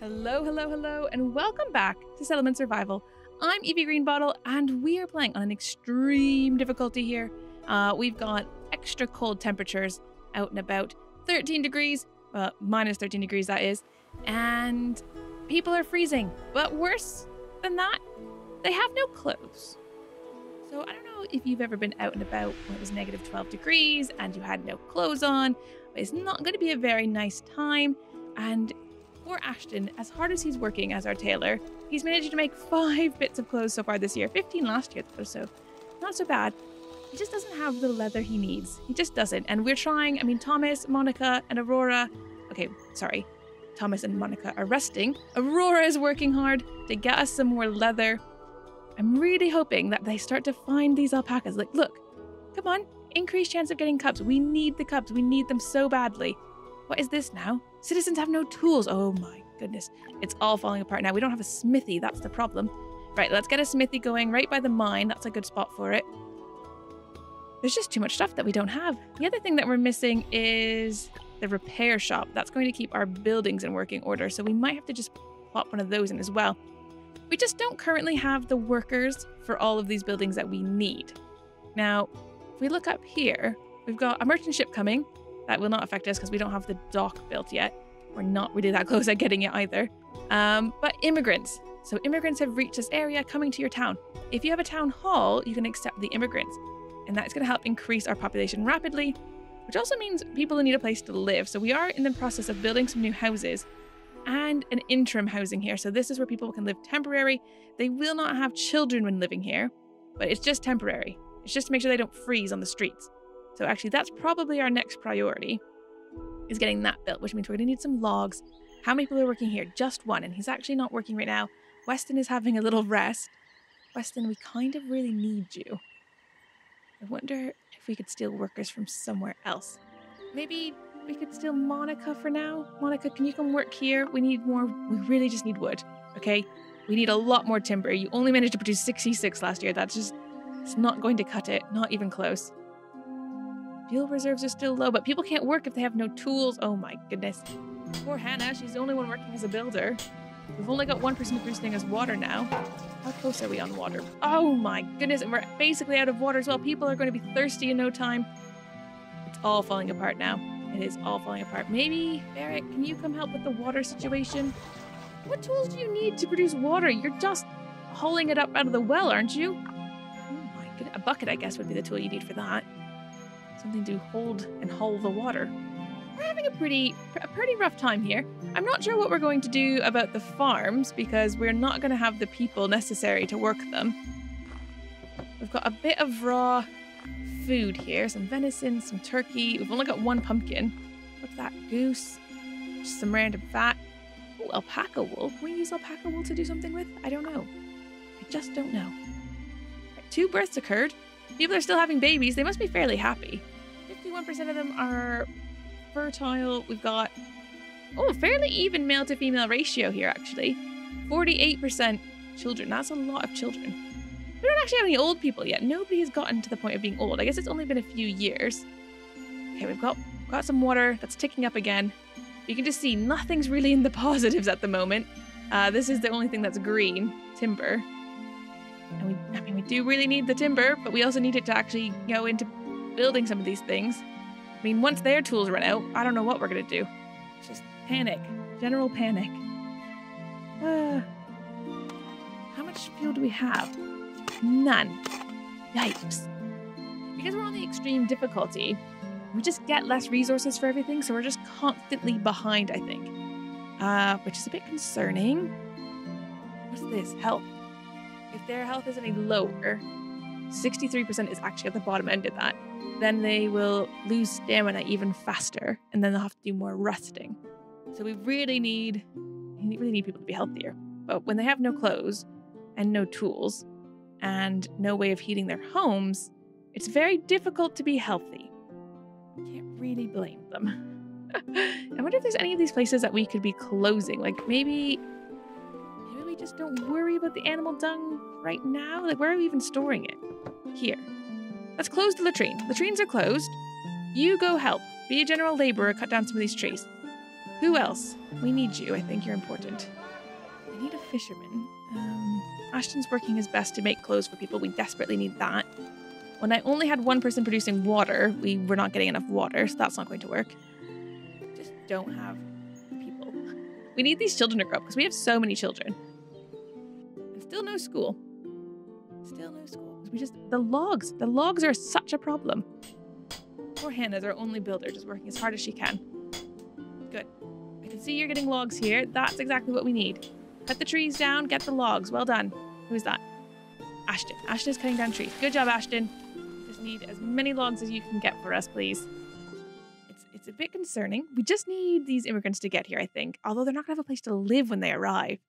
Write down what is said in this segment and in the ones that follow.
Hello, hello, hello, and welcome back to Settlement Survival. I'm Evie Greenbottle, and we are playing on an extreme difficulty here. We've got extra cold temperatures out and about, 13 degrees, minus 13 degrees that is, and people are freezing. But worse than that, they have no clothes. So I don't know if you've ever been out and about when it was negative 12 degrees and you had no clothes on, but it's not going to be a very nice time. And poor Ashton, as hard as he's working as our tailor, he's managed to make 5 bits of clothes so far this year. 15 last year though, so not so bad. He just doesn't have the leather he needs. He just doesn't. And we're trying, Thomas, Monica, and Aurora. Okay, sorry. Thomas and Monica are resting. Aurora is working hard to get us some more leather. I'm really hoping that they start to find these alpacas. Like, look, come on, increased chance of getting cubs. We need the cubs. We need them so badly. What is this now? Citizens have no tools. Oh my goodness. It's all falling apart now. We don't have a smithy. That's the problem. Right, let's get a smithy going right by the mine. That's a good spot for it. There's just too much stuff that we don't have. The other thing that we're missing is the repair shop. That's going to keep our buildings in working order. So we might have to just plop one of those in as well. We just don't currently have the workers for all of these buildings that we need. Now, if we look up here, we've got a merchant ship coming. That will not affect us because we don't have the dock built yet. We're not really that close at getting it either. But immigrants. So immigrants have reached this area coming to your town. If you have a town hall, you can accept the immigrants. And that's going to help increase our population rapidly, which also means people need a place to live. So we are in the process of building some new houses and an interim housing here. So this is where people can live temporary. They will not have children when living here, but it's just temporary. It's just to make sure they don't freeze on the streets. So actually, that's probably our next priority, is getting that built, which means we're going to need some logs. How many people are working here? Just one, and he's actually not working right now. Weston is having a little rest. Weston, we kind of really need you. I wonder if we could steal workers from somewhere else. Maybe we could steal Monica for now. Monica, can you come work here? We need more. We really just need wood, okay? We need a lot more timber. You only managed to produce 66 last year. It's not going to cut it. Not even close. Fuel reserves are still low, but people can't work if they have no tools. Oh my goodness. Poor Hannah, she's the only one working as a builder. We've only got one person producing as water now. How close are we on water? Oh my goodness, and we're basically out of water as well. People are going to be thirsty in no time. It's all falling apart now. It is all falling apart. Maybe, Barrett, can you come help with the water situation? What tools do you need to produce water? You're just hauling it up out of the well, aren't you? Oh my goodness. A bucket, I guess, would be the tool you need for that. Something to hold and haul the water. We're having a pretty rough time here. I'm not sure what we're going to do about the farms because we're not going to have the people necessary to work them. We've got a bit of raw food here, some venison, some turkey. We've only got one pumpkin. What's that? Goose, just some random fat. Oh, alpaca wool. Can we use alpaca wool to do something with? I don't know. I just don't know. Right, 2 births occurred. People are still having babies. They must be fairly happy. 51% of them are fertile. We've got, a fairly even male to female ratio here, actually. 48% children. That's a lot of children. We don't actually have any old people yet. Nobody has gotten to the point of being old. I guess it's only been a few years. Okay, we've got some water that's ticking up again. You can just see nothing's really in the positives at the moment. This is the only thing that's green, timber. And we do really need the timber, but we also need it to actually go into building some of these things. I mean, once their tools run out, I don't know what we're going to do. It's just panic. General panic. How much fuel do we have? None. Yikes. Because we're on the extreme difficulty, we just get less resources for everything, so we're just constantly behind, I think. Which is a bit concerning. What's this? Health. If their health is any lower, 63% is actually at the bottom end of that, then they will lose stamina even faster, and then they'll have to do more resting. So we really need people to be healthier. But when they have no clothes and no tools and no way of heating their homes, it's very difficult to be healthy. Can't really blame them. I wonder if there's any of these places that we could be closing. Like maybe we just don't worry about the animal dung right now. Like, where are we even storing it? Here. Let's close the latrine. Latrines are closed. You go help. Be a general laborer, cut down some of these trees. Who else? We need you. I think you're important. We need a fisherman. Ashton's working his best to make clothes for people. We desperately need that. When I only had one person producing water, we were not getting enough water, so that's not going to work. Just don't have people. We need these children to grow up because we have so many children. And still no school. Still no school. The logs are such a problem. Poor Hannah's our only builder, just working as hard as she can. Good. I can see you're getting logs here. That's exactly what we need. Cut the trees down, get the logs. Well done. Who's that? Ashton. Ashton's cutting down trees. Good job, Ashton. Just need as many logs as you can get for us, please. It's a bit concerning. We just need these immigrants to get here, I think. Although they're not going to have a place to live when they arrive.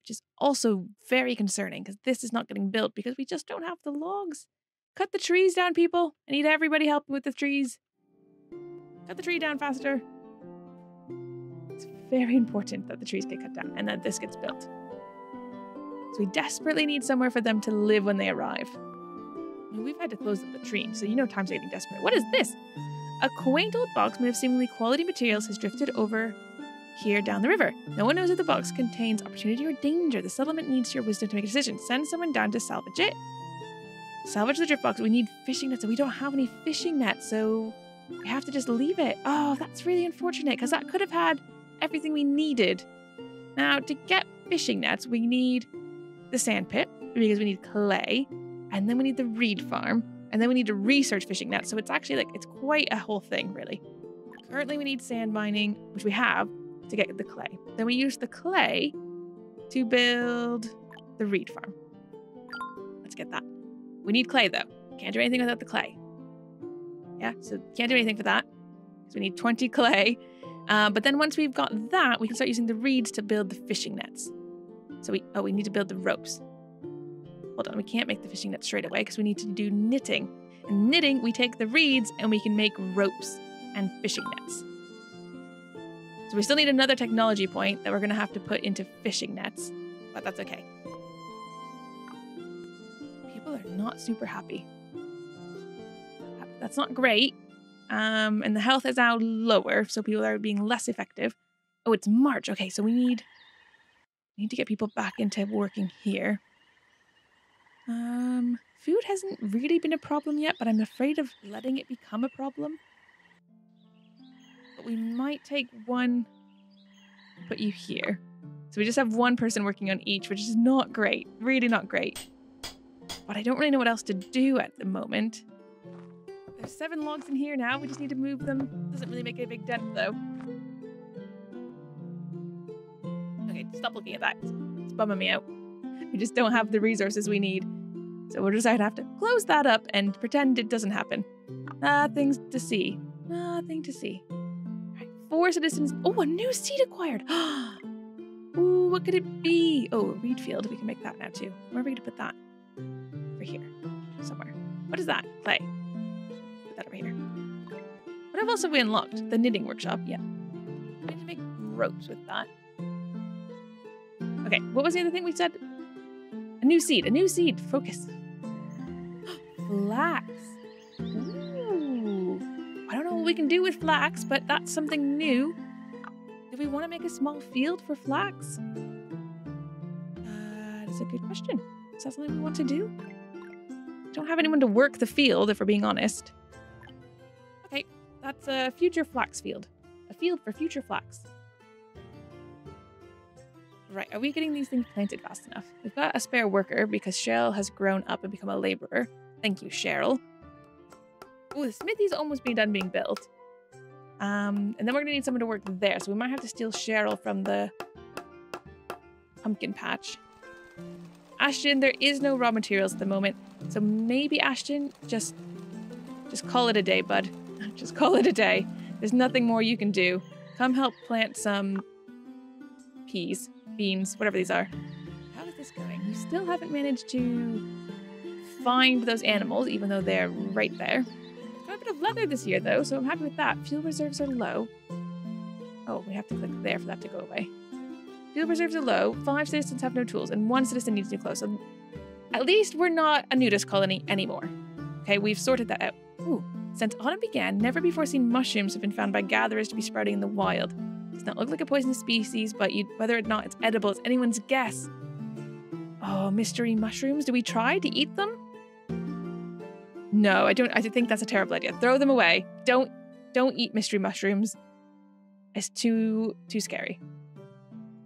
Which is also very concerning because this is not getting built because we just don't have the logs. Cut the trees down, people. I need everybody helping with the trees. Cut the tree down faster. It's very important that the trees get cut down and that this gets built. So we desperately need somewhere for them to live when they arrive. I mean, we've had to close the latrine, so you know times are getting desperate. What is this? A quaint old box made of seemingly quality materials has drifted over here down the river. No one knows if the box contains opportunity or danger. The settlement needs your wisdom to make a decision. Send someone down to salvage it. Salvage the drift box. We need fishing nets, and we don't have any fishing nets, so we have to just leave it. Oh, that's really unfortunate, because that could have had everything we needed. Now, to get fishing nets, we need the sand pit, because we need clay, and then we need the reed farm, and then we need to research fishing nets. So it's actually it's quite a whole thing, really. Currently, we need sand mining, which we have, to get the clay. Then we use the clay to build the reed farm. Let's get that. We need clay, though. Can't do anything without the clay. Yeah, so can't do anything for that. So we need 20 clay. But then once we've got that, we can start using the reeds to build the fishing nets. So we need to build the ropes. Hold on, we can't make the fishing nets straight away because we need to do knitting. In knitting, we take the reeds and we can make ropes and fishing nets. So we still need another technology point that we're going to have to put into fishing nets, but that's okay. People are not super happy. That's not great. And the health is now lower, so people are being less effective. Oh, it's March. Okay, so we need to get people back into working here. Food hasn't really been a problem yet, but I'm afraid of letting it become a problem. But we might take one and put you here. So we just have one person working on each, which is not great. Really not great. But I don't really know what else to do at the moment. There's 7 logs in here now. We just need to move them. Doesn't really make a big dent, though. Okay, stop looking at that. It's bumming me out. We just don't have the resources we need. So we'll just have to close that up and pretend it doesn't happen. Nothing to see. Nothing to see. All right, 4 citizens. Oh, a new seed acquired. Ooh, what could it be? Oh, a reed field. We can make that now, too. Where are we going to put that? Over here. Somewhere. What is that? Clay. Put that over here. What else have we unlocked? The knitting workshop. Yeah. We need to make ropes with that. Okay, what was the other thing we said? A new seed. A new seed. Focus. Flax. Ooh. I don't know what we can do with flax, but that's something new. Do we want to make a small field for flax? That's a good question. Is that something we want to do? Don't have anyone to work the field, if we're being honest. Okay, that's a future flax field. A field for future flax. Right, are we getting these things planted fast enough? We've got a spare worker because Cheryl has grown up and become a laborer. Thank you, Cheryl. Oh, the smithy's almost being done being built. And then we're going to need someone to work there, so we might have to steal Cheryl from the pumpkin patch. Ashton, there is no raw materials at the moment, so maybe Ashton, just call it a day, bud. Just call it a day. There's nothing more you can do. Come help plant some peas, beans, whatever these are. How is this going? You still haven't managed to find those animals, even though they're right there. Got a bit of leather this year, though, so I'm happy with that. Fuel reserves are low. Oh, we have to click there for that to go away. Fuel reserves are low. 5 citizens have no tools, and 1 citizen needs new clothes. So at least we're not a nudist colony anymore. Okay, we've sorted that out. Ooh. Since autumn began, never before seen mushrooms have been found by gatherers to be sprouting in the wild. Does not look like a poisonous species, but whether or not it's edible is anyone's guess. Oh, mystery mushrooms. Do we try to eat them? No, I don't. I think that's a terrible idea. Throw them away. Don't eat mystery mushrooms. It's too scary.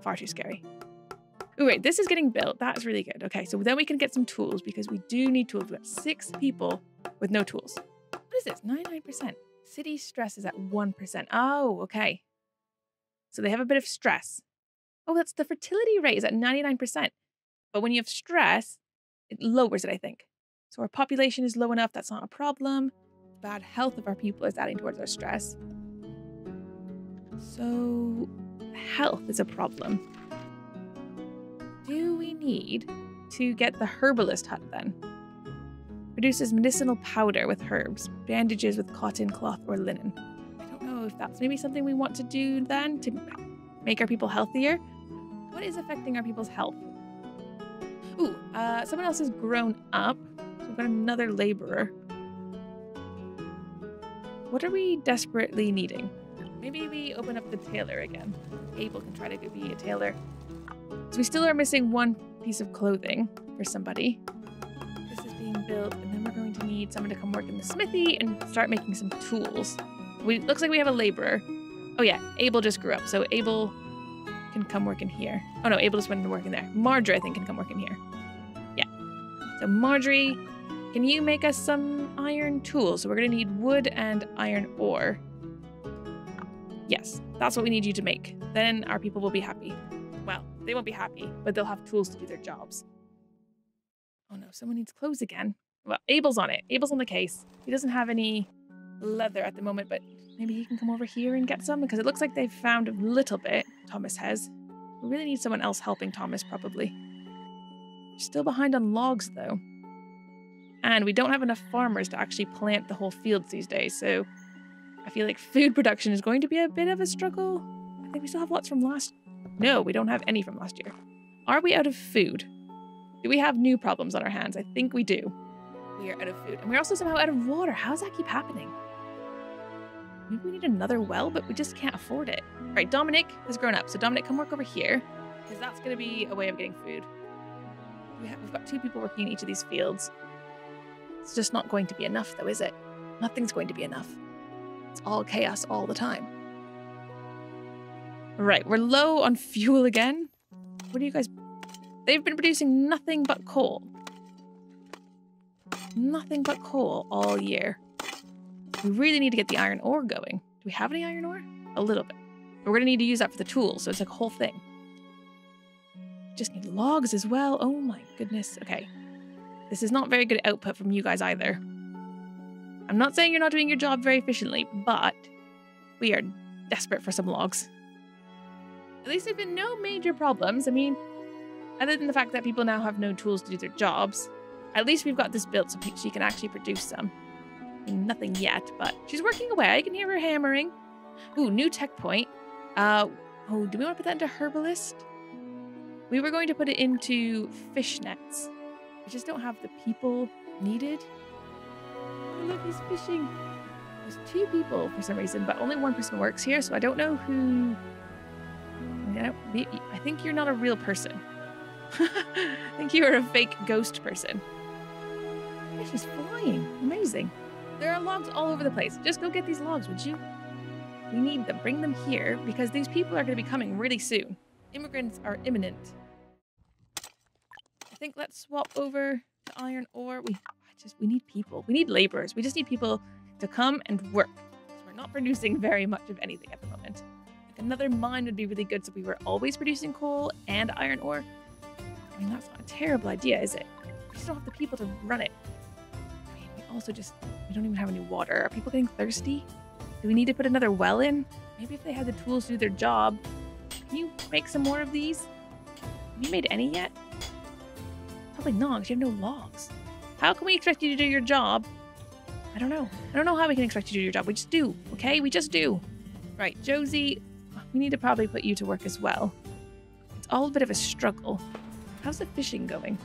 Far too scary. Oh, wait, this is getting built. That's really good. Okay, so then we can get some tools because we do need tools. We've got 6 people with no tools. What is this? 99%. City stress is at 1%. Oh, okay. So they have a bit of stress. Oh, that's the fertility rate is at 99%. But when you have stress, it lowers it, I think. So our population is low enough. That's not a problem. Bad health of our people is adding towards our stress. So health is a problem. Do we need to get the herbalist hut then? Produces medicinal powder with herbs, bandages with cotton, cloth, or linen. I don't know if that's maybe something we want to do then to make our people healthier. What is affecting our people's health? Ooh, someone else has grown up. So we've got another laborer. What are we desperately needing? Maybe we open up the tailor again. Abel can try to be a tailor. So we still are missing 1 piece of clothing for somebody. This is being built, and then we're going to need someone to come work in the smithy and start making some tools. Looks like we have a laborer. Oh yeah, Abel just grew up, so Abel can come work in here. Oh no, Abel just went to work in there. Marjorie, I think, can come work in here. Yeah. So Marjorie, can you make us some iron tools? So we're going to need wood and iron ore. Yes, that's what we need you to make. Then our people will be happy. Well, they won't be happy, but they'll have tools to do their jobs. Oh no, someone needs clothes again. Well, Abel's on it. Abel's on the case. He doesn't have any leather at the moment, but maybe he can come over here and get some because it looks like they've found a little bit. Thomas has. We really need someone else helping Thomas, probably. We're still behind on logs, though. And we don't have enough farmers to actually plant the whole fields these days, so I feel like food production is going to be a bit of a struggle. I think we still have lots from last... No, we don't have any from last year. Are we out of food? Do we have new problems on our hands? I think we do. We are out of food. And we're also somehow out of water. How does that keep happening? Maybe we need another well, but we just can't afford it. All right, Dominic has grown up. So Dominic, come work over here because that's going to be a way of getting food. We've got 2 people working in each of these fields. It's just not going to be enough though, is it? Nothing's going to be enough. It's all chaos all the time. Right, we're low on fuel again. What do you guys... They've been producing nothing but coal. Nothing but coal all year. We really need to get the iron ore going. Do we have any iron ore? A little bit. But we're going to need to use that for the tools, so it's like a whole thing. We just need logs as well. Oh my goodness. Okay. This is not very good output from you guys either. I'm not saying you're not doing your job very efficiently, but we are desperate for some logs. At least there've been no major problems. I mean, other than the fact that people now have no tools to do their jobs, at least we've got this built so she can actually produce some. I mean, nothing yet, but she's working away. I can hear her hammering. Ooh, new tech point. Oh, do we want to put that into herbalist? We were going to put it into fish nets. We just don't have the people needed. Oh, look, he's fishing. There's 2 people for some reason, but only 1 person works here, so I don't know who... I think you're not a real person. I think you are a fake ghost person. Fish is flying. Amazing. There are logs all over the place. Just go get these logs, would you? We need them. Bring them here because these people are going to be coming really soon. Immigrants are imminent. I think let's swap over to iron ore. We need people. We need laborers. We just need people to come and work. We're not producing very much of anything at the moment. Like another mine would be really good so we were always producing coal and iron ore. I mean, that's not a terrible idea, is it? We just don't have the people to run it. I mean, we don't even have any water. Are people getting thirsty? Do we need to put another well in? Maybe if they had the tools to do their job. Can you make some more of these? Have you made any yet? Probably not, because you have no logs. How can we expect you to do your job? I don't know. I don't know how we can expect you to do your job. We just do, okay? We just do. Right, Josie, we need to probably put you to work as well. It's all a bit of a struggle. How's the fishing going?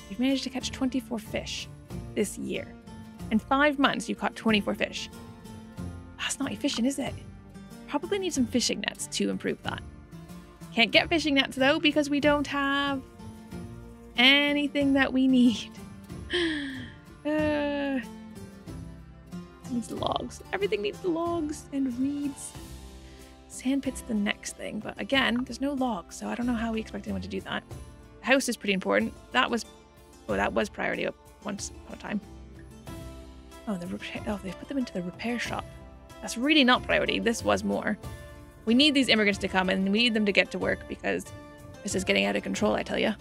You've managed to catch 24 fish this year. In 5 months, you caught 24 fish. That's not efficient, is it? probably need some fishing nets to improve that. Can't get fishing nets though because we don't have anything that we need. Needs logs. Everything needs logs and reeds. Sandpit's the next thing, but again, there's no logs, so I don't know how we expect anyone to do that. The house is pretty important. That was priority up once upon a time. Oh, they put them into the repair shop. That's really not priority. This was more. We need these immigrants to come and we need them to get to work because this is getting out of control, I tell you.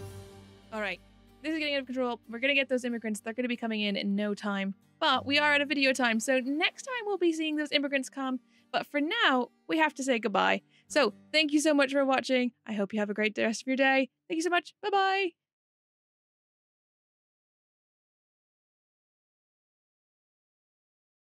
All right, this is getting out of control. We're going to get those immigrants. They're going to be coming in no time, but we are at a video time. So next time we'll be seeing those immigrants come. But for now, we have to say goodbye. So thank you so much for watching. I hope you have a great rest of your day. Thank you so much. Bye-bye.